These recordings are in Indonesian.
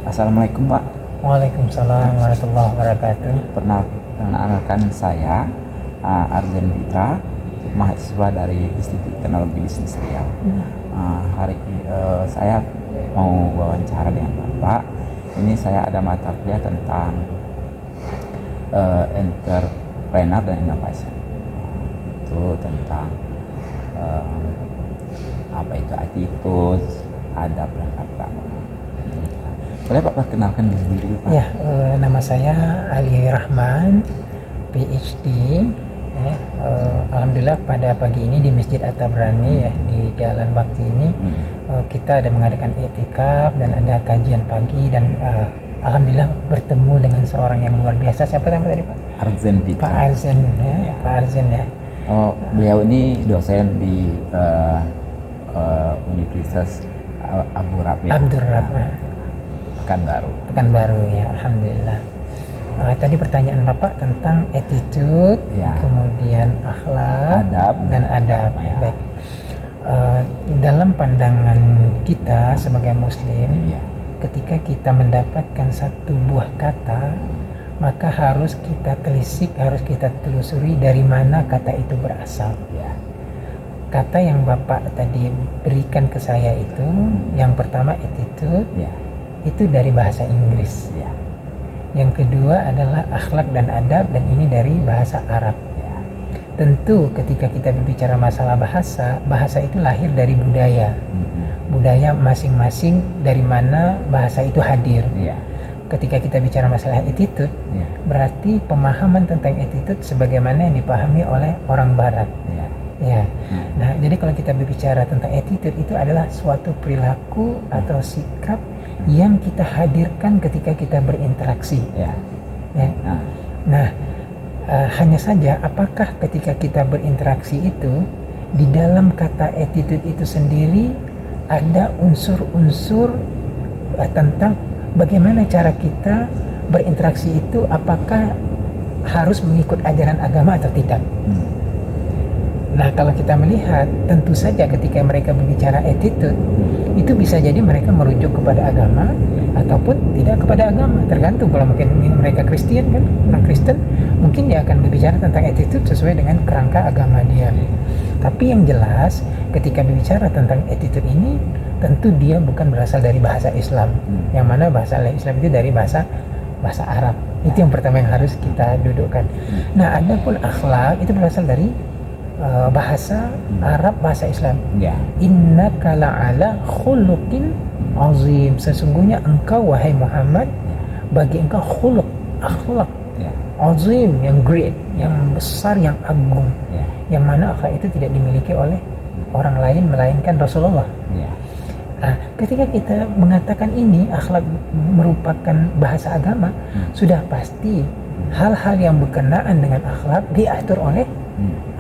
Assalamualaikum Pak. Waalaikumsalam warahmatullahi wabarakatuh. Perkenalkan saya Arzen Fitra, mahasiswa dari Institut Teknologi Bisnis Riau. Hari ini saya mau wawancara dengan Bapak. Ini saya ada mata kuliah tentang entrepreneur dan innovation. Itu tentang apa itu attitude, adab dan akhlak. Boleh Pak perkenalkan diri Pak? Ya, nama saya Ali Rahman, PhD. Alhamdulillah pada pagi ini di Masjid At-Tabrani di Jalan Bakti ini kita ada mengadakan i'tikaf dan ada kajian pagi dan alhamdulillah bertemu dengan seorang yang luar biasa. Siapa nama tadi Pak? Arzen Fitra. Pak Arzen ya. Pak Arzen ya. Oh, beliau ini dosen di Universitas Abu Rabi. Abdur Rahman. Pekanbaru Ya, alhamdulillah. Tadi pertanyaan Bapak tentang attitude, ya, kemudian akhlak, adab dan adab. Ya. Baik. Dalam pandangan kita sebagai Muslim, ya, ketika kita mendapatkan satu buah kata, maka harus kita telisik, harus kita telusuri dari mana kata itu berasal. ya. Kata yang Bapak tadi berikan ke saya itu, yang pertama attitude, Ya. itu dari bahasa Inggris. Ya. Yang kedua adalah akhlak dan adab, dan ini dari bahasa Arab. Ya. Tentu ketika kita berbicara masalah bahasa itu lahir dari budaya. Budaya masing-masing dari mana bahasa itu hadir. Ya. Ketika kita bicara masalah attitude, Ya. berarti pemahaman tentang attitude sebagaimana yang dipahami oleh orang barat. Ya. Ya. Nah, jadi kalau kita berbicara tentang attitude, itu adalah suatu perilaku atau sikap yang kita hadirkan ketika kita berinteraksi. Ya. Ya. Nah, hanya saja apakah ketika kita berinteraksi itu di dalam kata attitude itu sendiri ada unsur-unsur tentang bagaimana cara kita berinteraksi itu, apakah harus mengikut ajaran agama atau tidak. Nah, kalau kita melihat, tentu saja ketika mereka berbicara attitude, itu bisa jadi mereka merujuk kepada agama ataupun tidak kepada agama. Tergantung, kalau mungkin mereka Kristen kan, orang Kristen, mungkin dia akan berbicara tentang attitude sesuai dengan kerangka agama dia. Tapi yang jelas, ketika berbicara tentang attitude ini, tentu dia bukan berasal dari bahasa Islam. Yang mana bahasa Islam itu dari bahasa Arab. Itu yang pertama yang harus kita dudukkan. Nah, adapun akhlak itu berasal dari bahasa Arab, bahasa Islam. Ya. Innaka la'ala khuluqin azim. Sesungguhnya engkau wahai Muhammad, bagi engkau khuluq, akhlak azim, yang great, yang besar, yang agung. Yang mana akhlak itu tidak dimiliki oleh orang lain melainkan Rasulullah. Nah, ketika kita mengatakan ini akhlak merupakan bahasa agama, sudah pasti hal-hal yang berkenaan dengan akhlak diatur oleh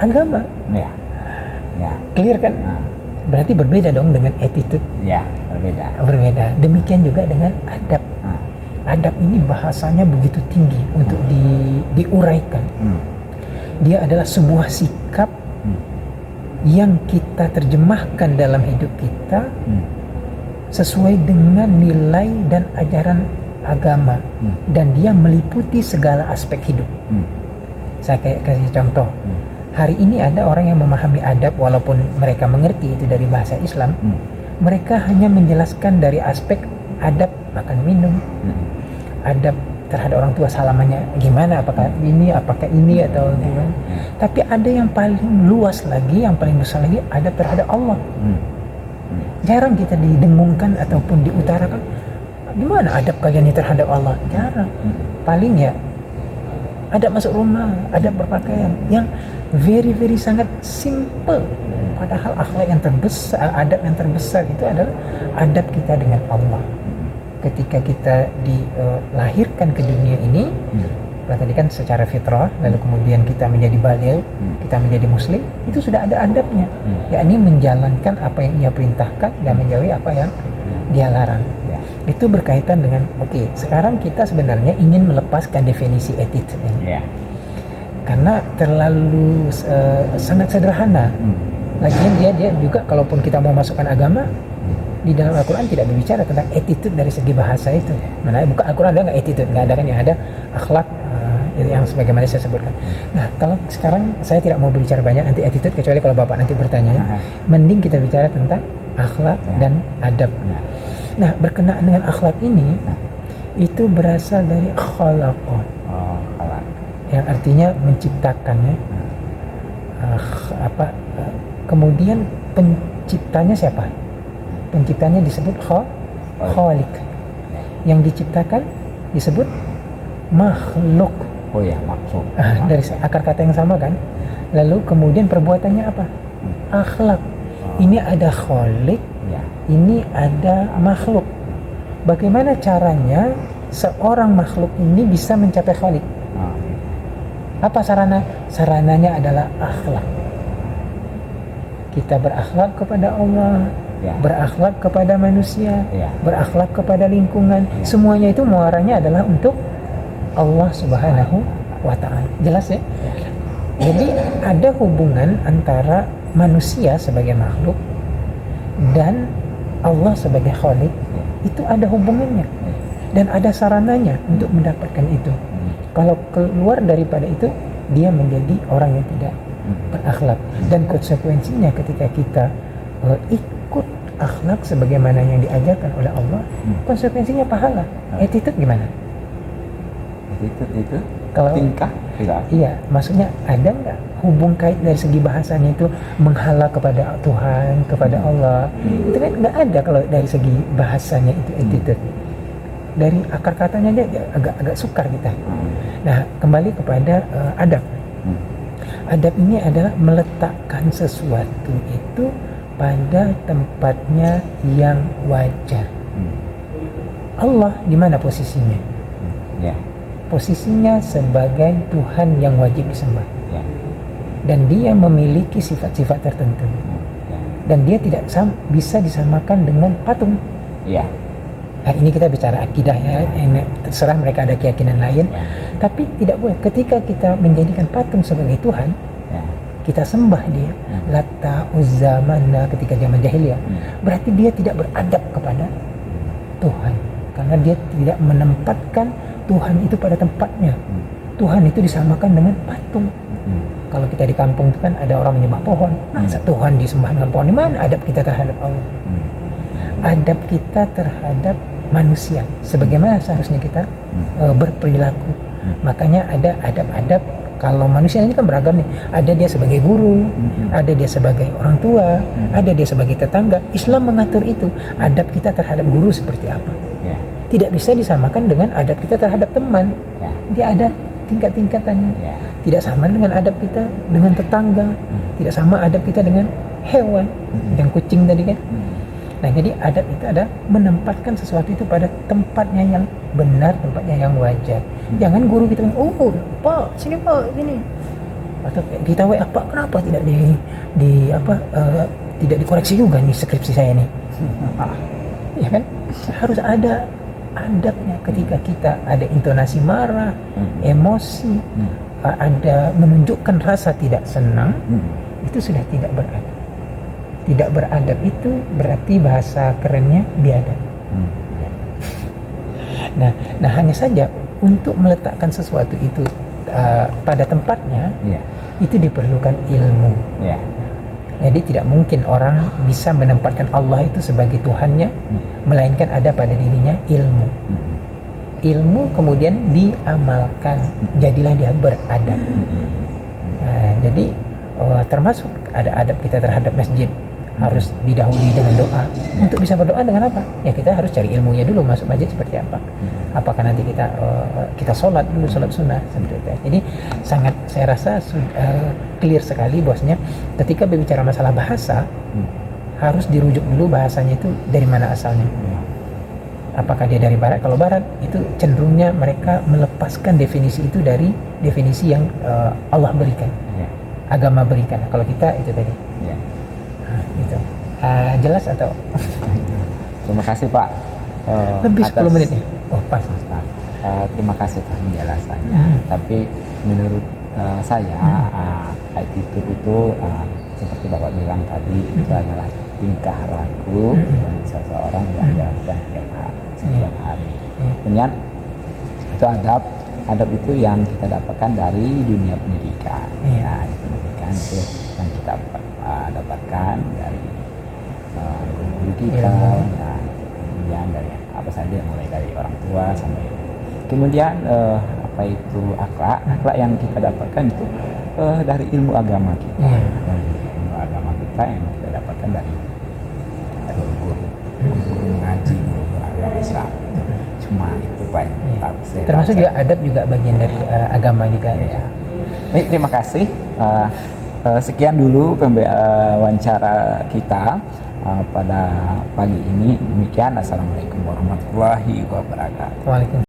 agama. Ya. Clear kan? Berarti berbeda dong dengan attitude. Ya, Berbeda. Demikian juga dengan adab. Adab ini bahasanya begitu tinggi untuk diuraikan. Dia adalah sebuah sikap yang kita terjemahkan dalam hidup kita sesuai dengan nilai dan ajaran agama, dan dia meliputi segala aspek hidup. Saya kasih contoh. Hari ini ada orang yang memahami adab walaupun mereka mengerti itu dari bahasa Islam. Mereka hanya menjelaskan dari aspek adab makan minum, adab terhadap orang tua salamannya gimana, apakah ini atau gimana. Tapi ada yang paling luas lagi, yang paling besar lagi, adab terhadap Allah. Jarang kita didengungkan ataupun diutarakan gimana adab kalian ini terhadap Allah. Jarang. Paling ya adab masuk rumah, adab berpakaian, yang very sangat simple. Padahal akhlak yang terbesar, adab yang terbesar itu adalah adab kita dengan Allah. Ketika kita dilahirkan ke dunia ini, tadi kan secara fitrah, lalu kemudian kita menjadi baligh, kita menjadi muslim, itu sudah ada adabnya, yakni menjalankan apa yang ia perintahkan dan menjauhi apa yang dia larang. Itu berkaitan dengan sekarang kita sebenarnya ingin melepaskan definisi attitude ini. Karena terlalu sangat sederhana. Lagian dia juga, kalaupun kita mau masukkan agama, di dalam Al-Quran tidak berbicara tentang attitude dari segi bahasa itu. Mana bukan Al-Quran ada nggak attitude, nggak ada kan, yang ada akhlak, yang sebagaimana saya sebutkan. Nah, kalau sekarang saya tidak mau berbicara banyak anti attitude, kecuali kalau Bapak nanti bertanya ya. Mending kita bicara tentang akhlak dan adab. Nah, berkenaan dengan akhlak ini, itu berasal dari khalaqa, yang artinya menciptakan ya. Kemudian penciptanya siapa? Penciptanya disebut khaliq. Yang diciptakan disebut makhluk. Oh ya, maksud. Dari akar kata yang sama kan. Lalu kemudian perbuatannya apa? Akhlak. Ini ada khaliq, ini ada makhluk. Bagaimana caranya seorang makhluk ini bisa mencapai khaliq? Apa sarana? Sarananya adalah akhlak. Kita berakhlak kepada Allah, berakhlak kepada manusia, berakhlak kepada lingkungan. Semuanya itu muaranya adalah untuk Allah Subhanahu wa Ta'ala. Jelas ya? Jadi ada hubungan antara manusia sebagai makhluk dan Allah sebagai khaliq. Itu ada hubungannya dan ada sarananya untuk mendapatkan itu. Kalau keluar daripada itu, dia menjadi orang yang tidak berakhlak. Dan konsekuensinya ketika kita ikut akhlak sebagaimana yang diajarkan oleh Allah, konsekuensinya pahala. Attitude gimana? Itu kalau tingkah tidak. Iya, maksudnya ada nggak hubung kait dari segi bahasanya itu menghala kepada Tuhan, kepada Allah? Itu kan nggak ada kalau dari segi bahasanya itu attitude. Dari akar katanya aja agak sukar kita. Nah, kembali kepada adab. Adab ini adalah meletakkan sesuatu itu pada tempatnya yang wajar. Allah di mana posisinya? Posisinya sebagai Tuhan yang wajib disembah. Dan dia memiliki sifat-sifat tertentu. Dan dia tidak bisa disamakan dengan patung. Nah, ini kita bicara akidah ya, terserah mereka ada keyakinan lain. Tapi tidak boleh ketika kita menjadikan patung sebagai Tuhan, kita sembah dia, Lata, Uzza, Manna ketika zaman jahiliyah. Berarti dia tidak beradab kepada Tuhan, karena dia tidak menempatkan Tuhan itu pada tempatnya. Tuhan itu disamakan dengan patung. Kalau kita di kampung itu kan ada orang menyembah pohon. Masa Tuhan disembah dengan pohon? Di mana adab kita terhadap Allah? Adab kita terhadap manusia, sebagaimana seharusnya kita berperilaku. Makanya ada adab-adab. Kalau manusia ini kan beragam nih. Ada dia sebagai guru, ada dia sebagai orang tua, ada dia sebagai tetangga. Islam mengatur itu. Adab kita terhadap guru seperti apa? Tidak bisa disamakan dengan adab kita terhadap teman. Dia ada tingkat-tingkatannya. Tidak sama dengan adab kita dengan tetangga. Tidak sama adab kita dengan hewan, yang kucing tadi kan. Nah, jadi adab itu ada menempatkan sesuatu itu pada tempatnya yang benar, tempatnya yang wajar. Jangan guru kita bilang, "Oh, Pak, sini Pak, gini." Atau kita apa? Kenapa tidak tidak dikoreksi juga nih skripsi saya nih? Ya kan? Harus ada adabnya. Ketika kita ada intonasi marah, emosi, ada menunjukkan rasa tidak senang, itu sudah tidak beradab. Tidak beradab itu berarti bahasa kerennya biadab. Nah, hanya saja untuk meletakkan sesuatu itu pada tempatnya, itu diperlukan ilmu. Jadi tidak mungkin orang bisa menempatkan Allah itu sebagai Tuhannya, melainkan ada pada dirinya ilmu. Ilmu kemudian diamalkan, jadilah dia beradab. Jadi termasuk ada adab kita terhadap masjid, harus didahului dengan doa. Untuk bisa berdoa dengan apa? Ya kita harus cari ilmunya dulu, masuk masjid seperti apa. Apakah nanti kita sholat dulu, sholat sunnah seperti itu. Jadi sangat, saya rasa clear sekali bosnya. Ketika berbicara masalah bahasa, harus dirujuk dulu bahasanya itu dari mana asalnya. Apakah dia dari barat? Kalau barat itu cenderungnya mereka melepaskan definisi itu dari definisi yang Allah berikan, agama berikan. Kalau kita itu tadi. Gitu. Jelas atau? Terima kasih Pak. Lebih 10 menit ya? Oh pas. Terima kasih atas penjelasannya. Tapi menurut saya attitude itu seperti Bapak bilang tadi, itu adalah tingkah laku seseorang yang dilakukan setiap hari. Kemudian itu adab itu yang kita dapatkan dari dunia pendidikan. Ya, pendidikan itu yang kita dapatkan dari guru kita, ya, kemudian dari apa saja, mulai dari orang tua sampai kemudian apa itu akhlak yang kita dapatkan itu dari ilmu agama kita, dari ilmu agama kita yang kita dapatkan dari guru mengaji, guru agama Islam. Cuma itu Pak. Termasuk juga adab juga bagian dari agama juga ya. Baik, terima kasih. Sekian dulu wawancara kita pada pagi ini. Demikian, assalamualaikum warahmatullahi wabarakatuh. Waalaikumsalam.